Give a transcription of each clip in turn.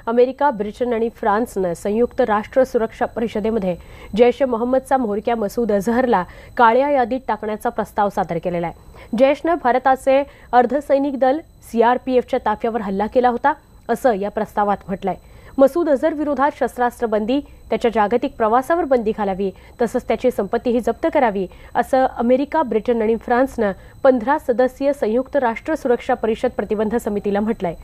America, Britain आणि फ्रान्सनं संयुक्त राष्ट्र सुरक्षा परिषदेमध्ये जैश ए मोहम्मदचा म्होरक्या मसूद अझहरला काळ्या यादीत टाकण्याचा प्रस्ताव सादर केलेला आहे। जैशनं भारताचे अर्धसैनिक दल सीआरपीएफच्या ताफ्यावर हल्ला केला होता असं या प्रस्तावात म्हटलंय। मसूद अझहर विरोधात शस्त्रास्त्र बंदी, त्याच्या जागतिक प्रवासावर बंदी घालावी तसंच त्याची संपत्तीही जप्त करावी असं अमेरिका, ब्रिटन आणि फ्रान्सनं 15 सदस्यीय संयुक्त राष्ट्र सुरक्षा परिषद प्रतिबंध समितीला म्हटलंय।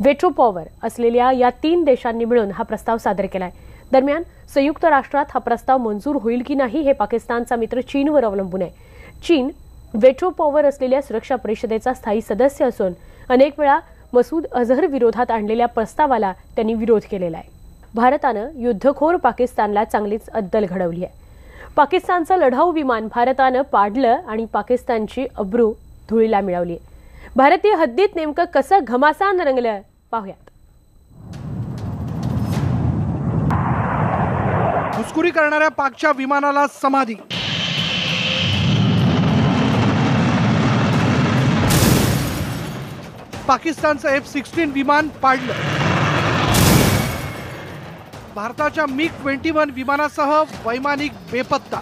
वेटो पॉवर असलेल्या या 3 देशांनी मिळून हा प्रस्ताव सादर केलाय। दरम्यान संयुक्त राष्ट्रात हा प्रस्ताव मंजूर होईल की नाही हे पाकिस्तानचा मित्र चीनवर अवलंबून आहे। चीन वेटो पॉवर असलेल्या सुरक्षा परिषदेचा स्थायी सदस्य असून अनेक वेळा मसूद अझहर विरोधात आणलेल्या प्रस्तावाला त्यांनी विरोध केलेला आहे। भारतानं युद्धखोर पाकिस्तानला चांगलीच अद्दल घडवली आहे। पाकिस्तानचं लढाऊ विमान भारतानं पाडलं आणि पाकिस्तानची अब्रू धुळीला मिळवली। भारतीय हद्दीत नेमकं कसं घमासान रंगलं पाहूयात। घुसखोरी करणाऱ्या पाकच्या विमानाला समाधी। पाकिस्तानचं F-16 विमान पाडलं। भारताच्या MiG-21 विमानासह वैमानिक बेपत्ता।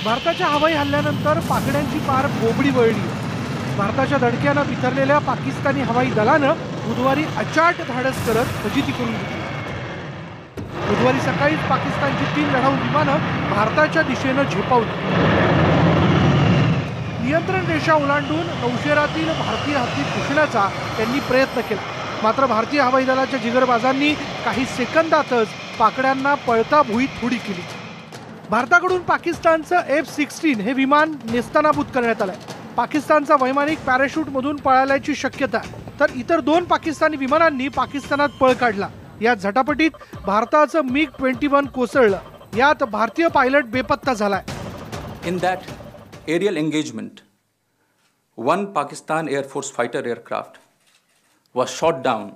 भारताच्या हवाई हल्ल्यानंतर पाकड्यांची पार बोबडी वळली। भारताच्या धडक्यानं बिथरलेल्या पाकिस्तानी हवाई दलानं बुधवारी अचाट धाडस करत फजिती करून घेतली। बुधवारी सकाळी पाकिस्तानची 3 लढाऊ विमानं भारताच्या दिशेनं झेपावली। नियंत्रण रेषा ओलांडून नौशेरातील भारतीय हद्दीत घुसण्याचा त्यांनी प्रयत्न केला, मात्र भारतीय हवाई दलाच्या जिगरबाजांनी काही सेकंदातच पाकड्यांना पळता भुईत थोडी केली। भारताकडून पाकिस्तानचं F-16 हे विमान नेस्तनाबूत करण्यात आलंय। पाकिस्तानचा वैमानिक पॅराशूटमधून पळाल्याची शक्यता आहे, तर इतर 2 पाकिस्तानी विमानांनी पाकिस्तानात पळ काढला। या झटापटीत भारताचं MiG-21 कोसळलं, यात भारतीय पायलट बेपत्ता झालाय। In that aerial engagement, one Pakistan Air Force fighter aircraft was shot down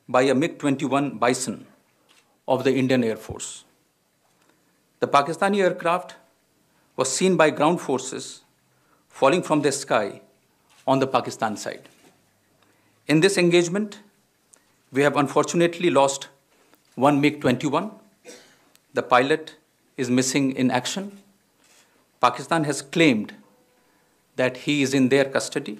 by a MiG-21 Bison of the Indian Air Force. The Pakistani aircraft was seen by ground forces falling from the sky on the Pakistan side. In this engagement, we have unfortunately lost one MiG-21. The pilot is missing in action. Pakistan has claimed that he is in their custody.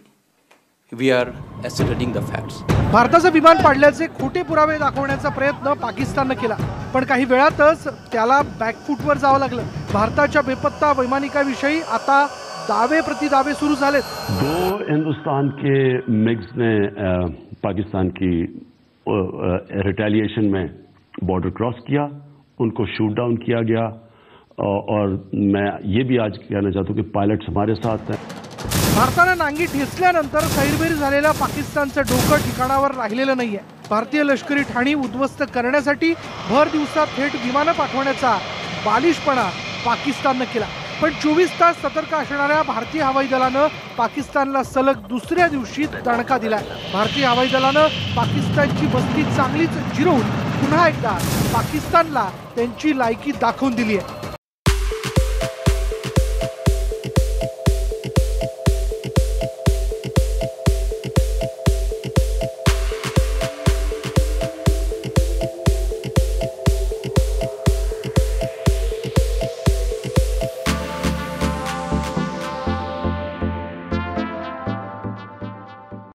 We are ascertaining the facts. भारताचं विमान पाडल्याचे खोटे पुरावे दाखवण्याचा प्रयत्न पाकिस्तानने केला, पण काही वेळातच त्याला बॅकफूटवर जावं लागलं। भारताच्या बेपत्ता वैमानिकाविषयी आता दावे प्रतिदावे सुरू झालेत। 2 हिंदुस्तान के मिग्स ने पाकिस्तान की रिटेलिएशन में बॉर्डर क्रॉस किया, उनको शूट डाउन किया गया। और मैं ये भी आज कहना चाहता हूँ कि पायलट्स हमारे साथ हैं। भारताने नांगी ठेचल्यानंतर सैरभैर झालेल्या पाकिस्तानचं डोकं ठिकाणावर राहिलेलं नाहीये। भारतीय लष्करी ठाणी उद्ध्वस्त करण्यासाठी भर दिवसात थेट विमानं पाठवण्याचा बालिशपणा पाकिस्तानने केला, पण 24 तास सतर्क असणाऱ्या भारतीय हवाई दलानं पाकिस्तानला सलग दुसऱ्या दिवशी दणका दिलाय। भारतीय हवाई दलानं पाकिस्तानची बस्ती चांगलीच जिरवून पुन्हा एकदा पाकिस्तानला त्यांची लायकी दाखवून दिली आहे।